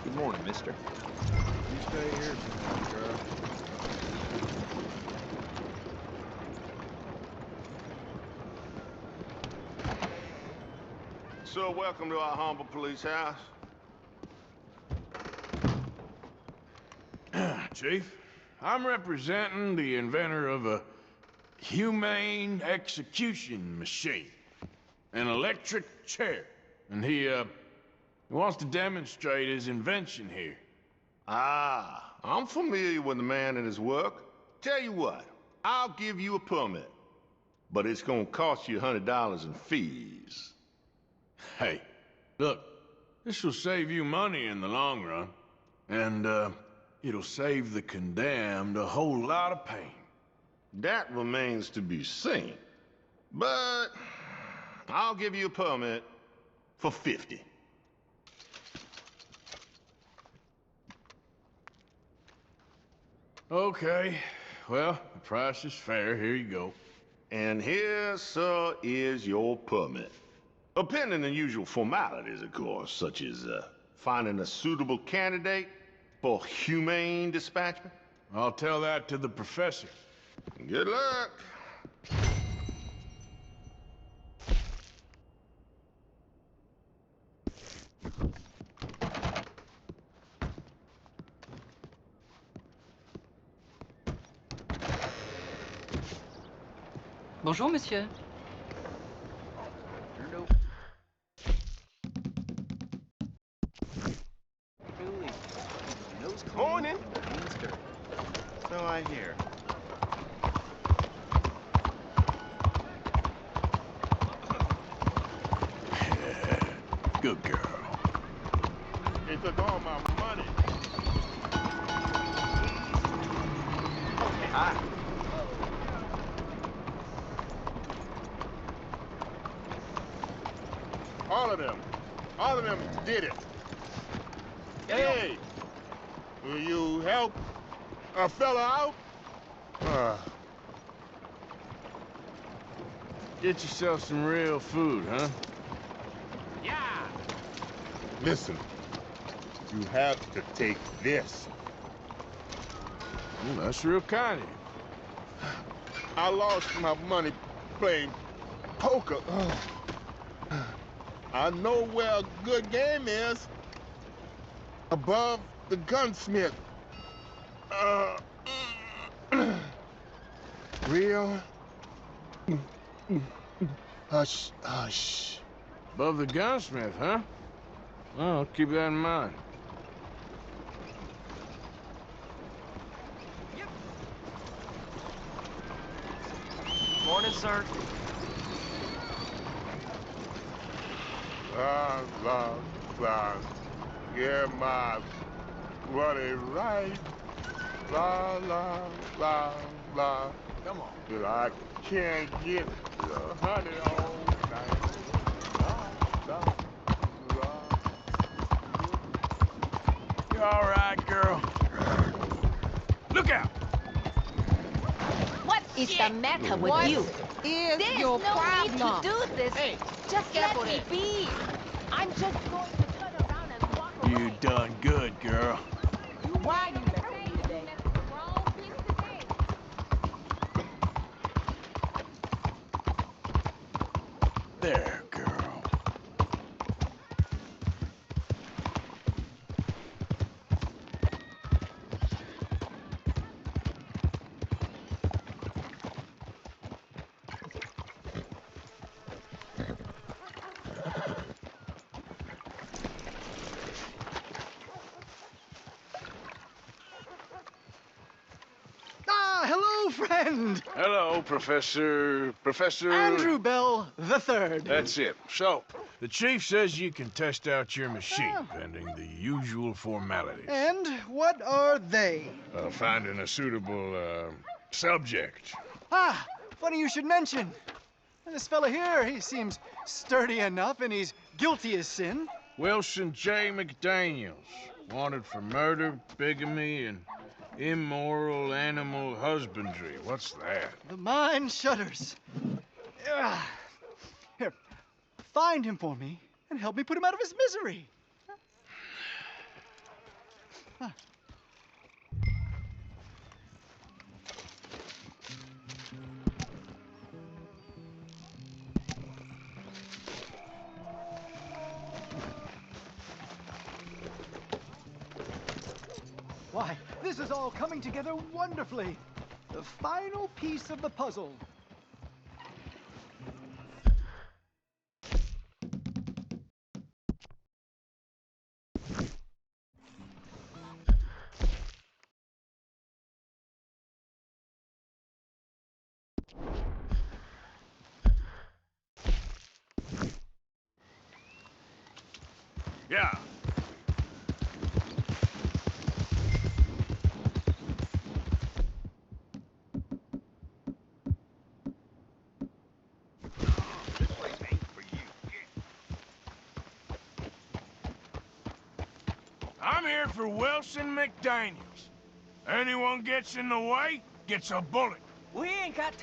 Good morning, mister. You stay here tonight, girl. So, welcome to our humble police house. Chief, I'm representing the inventor of a humane execution machine. An electric chair. And he wants to demonstrate his invention here. Ah, I'm familiar with the man and his work. Tell you what, I'll give you a permit. But it's gonna cost you $100 in fees. Hey, look, this will save you money in the long run. And, it'll save the condemned a whole lot of pain. That remains to be seen. But I'll give you a permit for 50. Okay, well, the price is fair. Here you go. And here, sir, is your permit. Pending the usual formalities, of course, such as finding a suitable candidate for humane dispatchment. I'll tell that to the professor. Good luck. Bonjour, monsieur. Morning. So I hear. Good girl. They took all my money. Hi. All of them did it. Hey, will you help a fella out? Get yourself some real food, huh? Yeah. Listen, you have to take this. That's real kind of you. I lost my money playing poker. I know where a good game is. Above the gunsmith. Real. Hush, hush. Above the gunsmith, huh? Well, I'll keep that in mind. Morning, sir. La, get my money right. La, la. Come on. But I can't get the honey all night. La. You're all right, girl. Look out! What is the matter with you? Is There's your no problem? need to do this. Hey, just let me be. I'm just going to turn around and walk away. You done good, girl. Why you messing with me today? There, girl. Hello, friend! Hello, Professor... Andrew Bell the Third. That's it. So, the chief says you can test out your machine, pending the usual formalities. And what are they? Finding a suitable, subject. Ah, funny you should mention. This fella here, he seems sturdy enough and he's guilty as sin. Wilson J. McDaniels, wanted for murder, bigamy, and immoral animal husbandry. What's that? The mind shudders. Ah. Here, find him for me and help me put him out of his misery. Ah. Why, this is all coming together wonderfully. The final piece of the puzzle. Yeah. I'm here for Wilson McDaniels. Anyone gets in the way, gets a bullet. We ain't got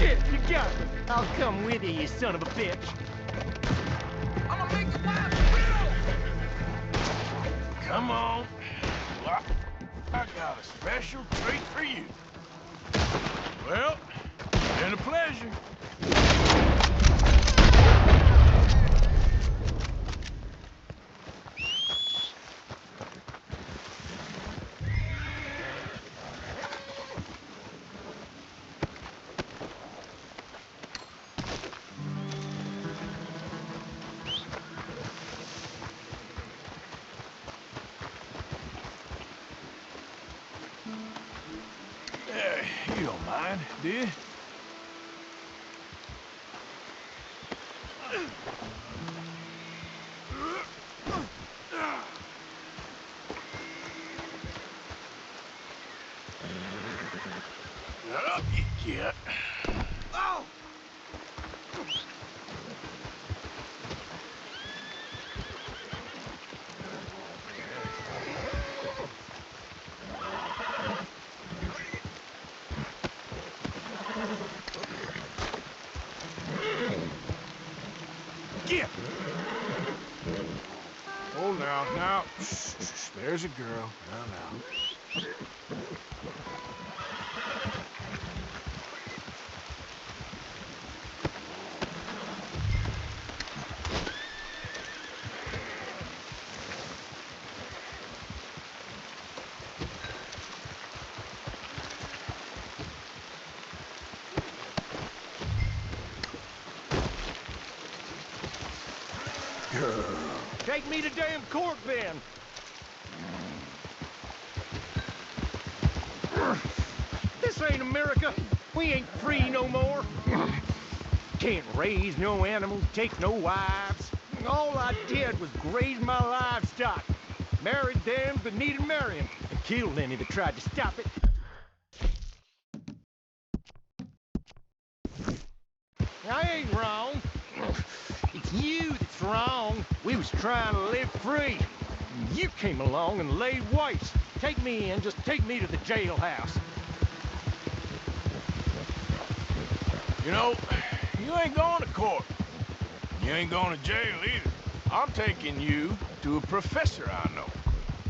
shit, you got it. I'll come with you, you son of a bitch. I'm gonna make your wife a widow. Come on. I got a special treat for you. Well, been a pleasure. You don't mind, do you? Yeah. Oh! Get. Oh, now. Shh, there's a girl. Now. Girl. Take me to damn court, then. This ain't America. We ain't free no more. Can't raise no animals, take no wives. All I did was graze my livestock. Married them that needed marrying, and killed any that tried to stop it. I ain't wrong. It's you that's wrong. We was trying to live free. You came along and laid waste. Take me in, just take me to the jailhouse. You know, you ain't going to court. You ain't going to jail either. I'm taking you to a professor I know.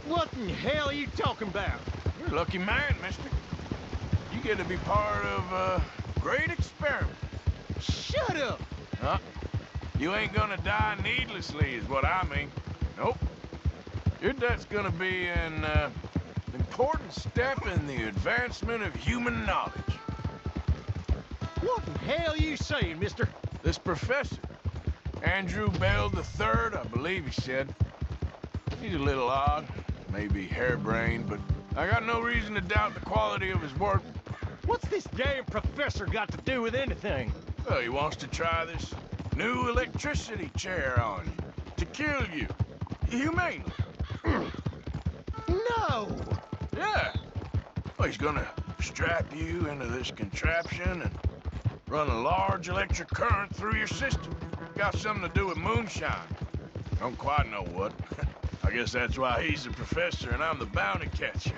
What in hell are you talking about? You're a lucky man, mister. You get to be part of a great experiment. Shut up! Huh? You ain't gonna die needlessly is what I mean. Nope. Your death's gonna be an important step in the advancement of human knowledge. What in hell you saying, mister? This professor, Andrew Bell III, I believe he said. He's a little odd, maybe harebrained, but I got no reason to doubt the quality of his work. What's this damn professor got to do with anything? Well, he wants to try this new electricity chair on you, to kill you, humanely. No! Yeah. Well, he's gonna strap you into this contraption and run a large electric current through your system. Got something to do with moonshine. Don't quite know what. I guess that's why he's the professor and I'm the bounty catcher.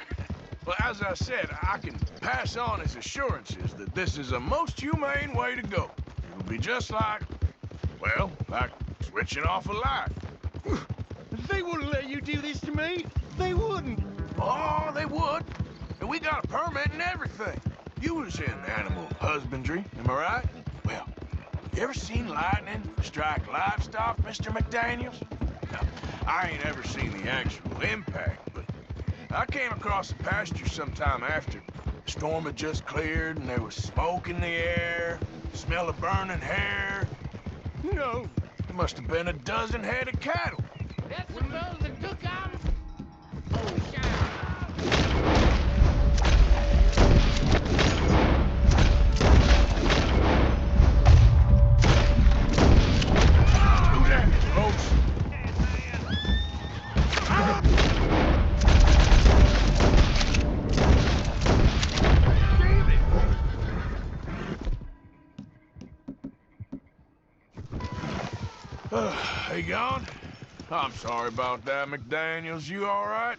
Well, as I said, I can pass on his assurances that this is a most humane way to go. It'll be just like, well, like switching off a light. They wouldn't let you do this to me. They wouldn't. Oh, they would. And we got a permit and everything. You was in animal husbandry, am I right? Well, you ever seen lightning strike livestock, Mr. McDaniels? Now, I ain't ever seen the actual impact, but I came across a pasture sometime after. The storm had just cleared and there was smoke in the air, smell of burning hair. No. There must have been a dozen head of cattle. That's the those that took out moonshine. Do that, folks. He gone? I'm sorry about that, McDaniels. You all right?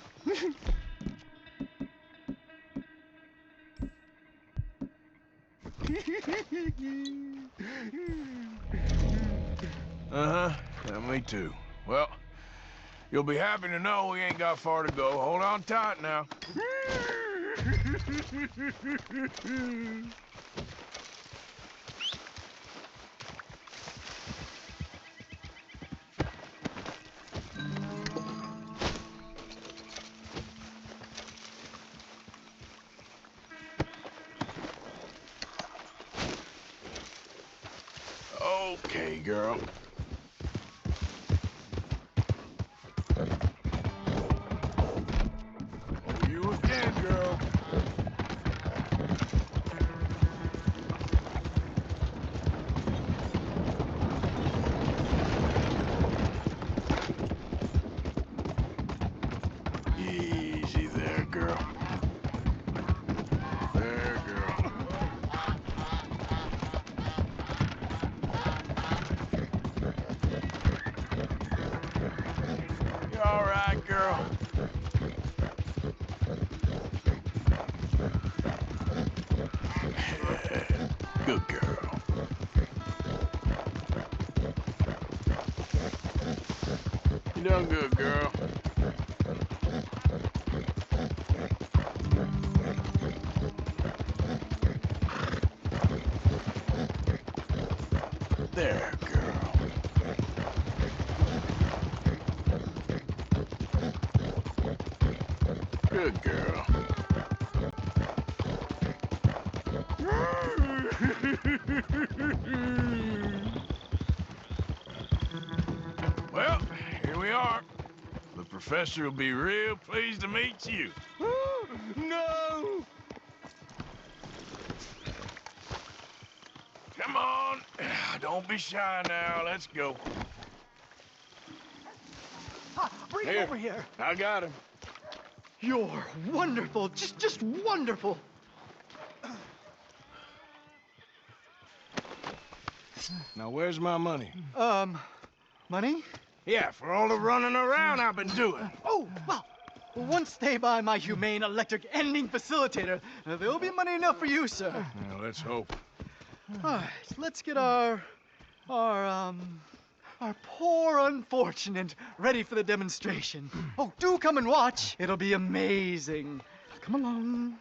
Uh-huh. Yeah, me too. Well, you'll be happy to know we ain't got far to go. Hold on tight now. Okay, girl. Oh, you again, girl. Easy there, girl. There, girl. You all right, girl? Good girl. You done good, girl. There, girl. Good girl. Well, here we are. The professor will be real pleased to meet you. No! Come on. Don't be shy now. Let's go. Bring him over here. I got him. You're wonderful. Just wonderful. Now, where's my money? Money? Yeah, for all the running around I've been doing. Oh, well, once they buy my humane electric ending facilitator, there'll be money enough for you, sir. Well, let's hope. All right, let's get our poor unfortunate ready for the demonstration. Oh, do come and watch. It'll be amazing. Come along.